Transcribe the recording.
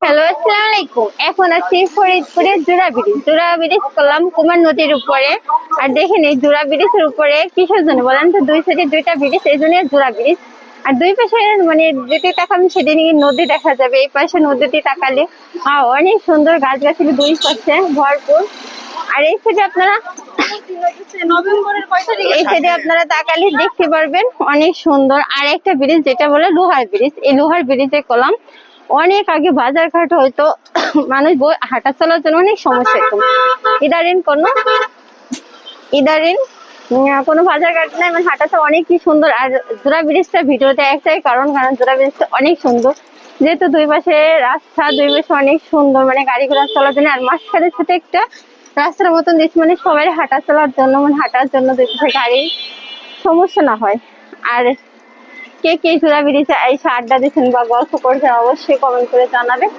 Hello, আসসালামু আলাইকুম। এখন আছি ফরিদপুরের জোড়া ব্রিজ। জোড়া ব্রিজ করলাম কুমার নদীর উপরে। আর দেখেন এই জোড়া ব্রিজের উপরে কিসের জন্য বলেন তো? দুই সাইডে দুইটা ব্রিজ, এই জন্য জোড়া ব্রিজ। আর দুই পাশে মানে যেতে তাকাবেন সেদিকে নদী দেখা যাবে। এই পাশে নদীতে তাকালে অনেক সুন্দর গাছগাছালি দুই পাশে ভরপুর। আর এই সাইডে আপনারা এই সাইডে আপনারা তাকালে দেখতে পারবেন অনেক সুন্দর আর একটা ব্রিজ, যেটা বলে লোহার ব্রিজ। এই লোহার ব্রিজে করলাম অনেক আগে বাজার ঘাট হয়তো মানুষ হাঁটা চলার জন্য অনেক সমস্যা হতো। ইদারিন কোনো বাজার ঘাট নাই, মানে হাঁটাটা অনেক কি সুন্দর। আর জোড়া ব্রিজটা ভিডিওতে একটাই কারণ জোড়া ব্রিজটা অনেক সুন্দর, যেহেতু দুই পাশে রাস্তা, দুই পাশে অনেক সুন্দর মানে গাড়ি ঘোড়া চলার জন্য। আর মাঝখানে ছোট একটা রাস্তার মতন দিচ্ছে, মানে সবাই হাঁটা চলার জন্য, মানে হাঁটার জন্য দুই পাশে গাড়ির সমস্যা না হয়। আর কে কে জোড়া ব্রিজে এসে আড্ডা দিচ্ছেন বা গল্প করছেন অবশ্যই কমেন্ট করে জানাবেন।